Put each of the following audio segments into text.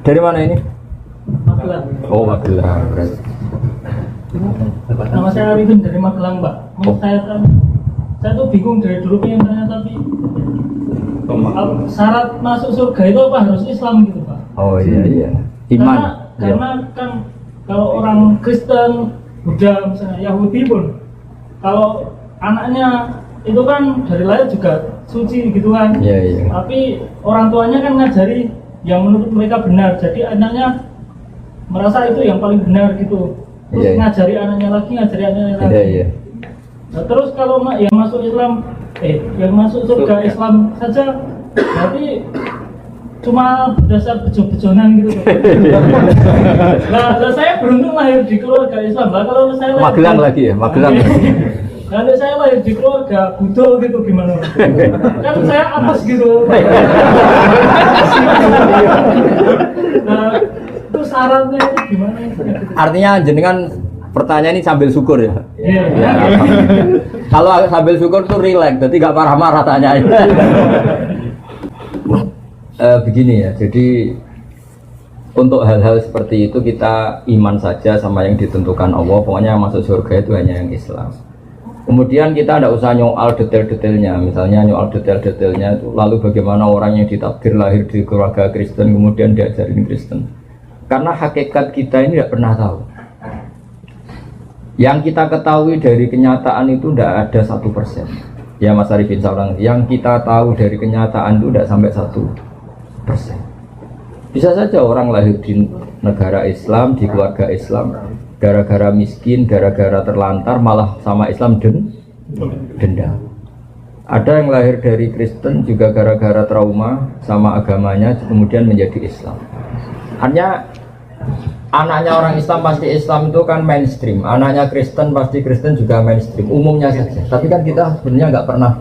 Dari mana ini? Magelang. Oh, Magelang. Berarti. Nama saya Arifin dari Magelang, Mbak. Oh. Saya tuh bingung dari dulu pengen tanya, tapi syarat masuk surga itu apa harus Islam gitu, Pak? Oh iya. Iman. Karena kan kalau orang Kristen, Buddha, misalnya Yahudi pun, kalau anaknya itu kan dari lahir juga suci gitu kan. Iya. Tapi orang tuanya kan ngajari yang menurut mereka benar, jadi anaknya merasa itu yang paling benar gitu. Terus Iya. ngajari anaknya lagi. Iya. Nah, terus kalau yang masuk Islam, yang masuk surga Islam saja, berarti cuma berdasar bejo-bejonan gitu. Nah, saya beruntung lahir di keluarga Islam. Lah kalau saya Magelang lagi ya, Magelang. Kalau saya lahir di keluarga budol gitu gimana? Kan saya apes gitu. Nah, itu syaratnya itu gimana? Artinya jenengan pertanyaan ini sambil syukur ya. Iya. Ya. Kalau sambil syukur tuh relax, jadi gak marah-marah tanyain. Begini ya, jadi untuk hal-hal seperti itu kita iman saja sama yang ditentukan Allah. Pokoknya yang masuk surga itu hanya yang Islam. Kemudian kita tidak usah nyoal detail-detailnya. Misalnya nyoal detail-detailnya itu lalu bagaimana orang yang ditakdir lahir di keluarga Kristen kemudian diajarin Kristen. Karena hakikat kita ini tidak pernah tahu. Yang kita ketahui dari kenyataan itu tidak ada 1%. Ya Mas Arifin seorang, yang kita tahu dari kenyataan itu tidak sampai 1%. Bisa saja orang lahir di negara Islam, di keluarga Islam, gara-gara miskin, gara-gara terlantar, malah sama Islam denda. Ada yang lahir dari Kristen juga gara-gara trauma sama agamanya, kemudian menjadi Islam. Hanya anaknya orang Islam pasti Islam itu kan mainstream, anaknya Kristen pasti Kristen juga mainstream, umumnya saja. Tapi kan kita sebenarnya nggak pernah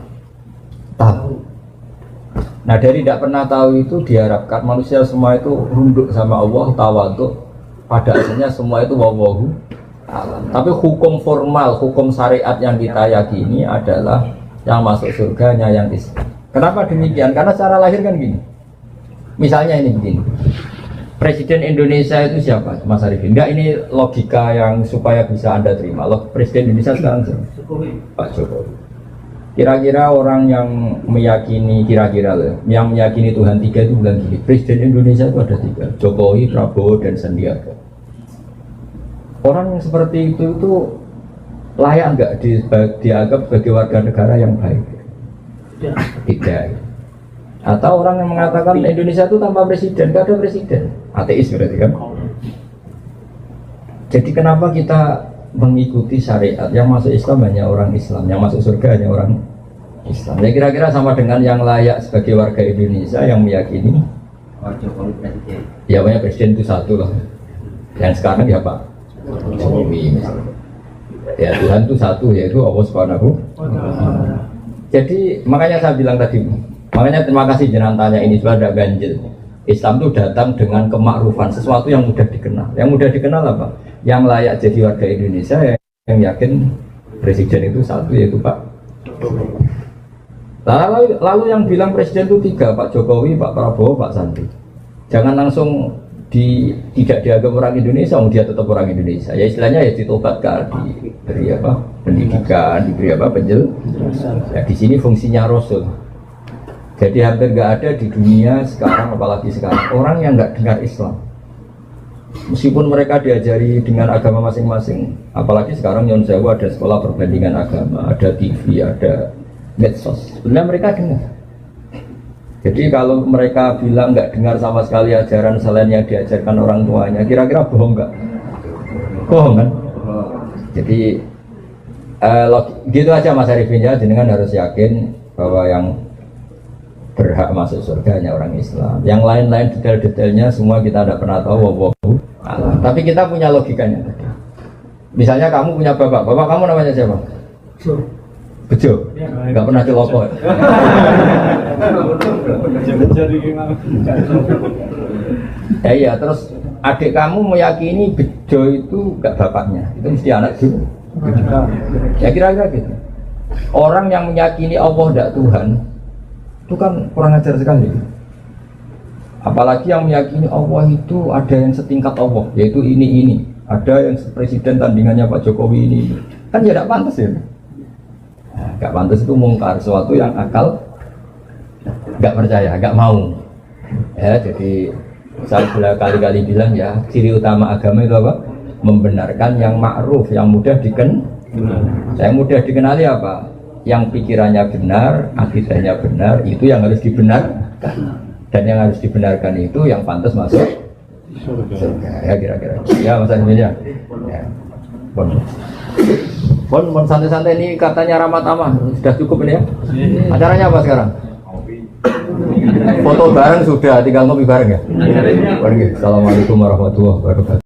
tahu. Nah dari tidak pernah tahu itu diharapkan manusia semua itu runduk sama Allah, tawadhu. Pada akhirnya semua itu wallahu a'lam. Tapi hukum formal, hukum syariat yang kita yakini adalah yang masuk surganya yang Islam. Kenapa demikian? Karena secara lahir kan gini. Misalnya ini begini. Presiden Indonesia itu siapa? Mas Arifin. Enggak, ini logika yang supaya bisa Anda terima. Presiden Indonesia sekarang siapa? Pak Jokowi. Kira-kira orang yang meyakini, yang meyakini Tuhan tiga itu bilang gini, Presiden Indonesia itu ada 3, Jokowi, Prabowo, dan Sandiaga. Orang yang seperti itu layak nggak dianggap sebagai warga negara yang baik? Tidak. Atau orang yang mengatakan Indonesia itu tanpa presiden, nggak ada presiden, ateis berarti kan? Jadi kenapa kita mengikuti syariat yang masuk Islam hanya orang Islam, yang masuk surga hanya orang Islam? Ya kira-kira sama dengan yang layak sebagai warga Indonesia yang meyakini Jokowi presiden. ya banyak presiden itu satu lah. Yang sekarang ya Pak Jokowi misalnya. Ya Tuhan itu satu, yaitu Allah Subhanahu. Jadi makanya saya bilang tadi, makanya terima kasih jenengan tanya ini sudah ada ganjil. Islam itu datang dengan kemakrufan, sesuatu yang mudah dikenal. Yang mudah dikenal apa? Yang layak jadi warga Indonesia yang yakin presiden itu satu, yaitu Pak Jokowi. Lalu yang bilang presiden itu 3, Pak Jokowi, Pak Prabowo, Pak Sandi. Jangan langsung tidak dianggap orang Indonesia, dia tetap orang Indonesia. Ya istilahnya ya ditobatkan, diberi apa? Pendidikan, diberi apa? Penjelasan. Ya di sini fungsinya Rasul. Jadi hampir nggak ada di dunia sekarang, apalagi sekarang, orang yang nggak dengar Islam. Meskipun mereka diajari dengan agama masing-masing, apalagi sekarang Nyon Sewu ada sekolah perbandingan agama, ada TV, ada medsos. Sebenarnya mereka dengar. Jadi kalau mereka bilang nggak dengar sama sekali ajaran selain yang diajarkan orang tuanya, kira-kira bohong nggak? Bohong kan? Jadi gitu aja Mas Arifin ya, jenengan harus yakin bahwa yang berhak masuk surga hanya orang Islam. Yang lain-lain detail-detailnya semua kita tidak pernah tahu. Tapi kita punya logikanya. Misalnya kamu punya bapak kamu namanya siapa? Bejo. Nggak pernah celoko. Ya iya, terus adik kamu meyakini Bejo itu nggak bapaknya, itu mesti anak dulu. Ya kira-kira gitu. Orang yang meyakini Allah tidak Tuhan itu kan kurang ajar sekali. Apalagi yang meyakini Allah itu ada yang setingkat Allah, yaitu ini. Ada yang presiden tandingannya Pak Jokowi ini. Kan ya tidak pantas ya. Nah, gak pantas itu mungkar, sesuatu yang akal gak percaya, gak mau. Ya, jadi saya sudah kali-kali bilang ya, ciri utama agama itu apa? Membenarkan yang ma'ruf, yang mudah Yang mudah dikenali apa? Yang pikirannya benar, akidahnya benar, itu yang harus dibenarkan. Dan yang harus dibenarkan itu yang pantas masuk surga. Ya kira-kira. Ya Mas Anil ya. Bon santai-santai ini katanya Rahmat Amah sudah cukup ini ya. Acaranya apa sekarang? Foto bareng sudah, tinggal ngopi bareng ya. Assalamualaikum warahmatullahi wabarakatuh.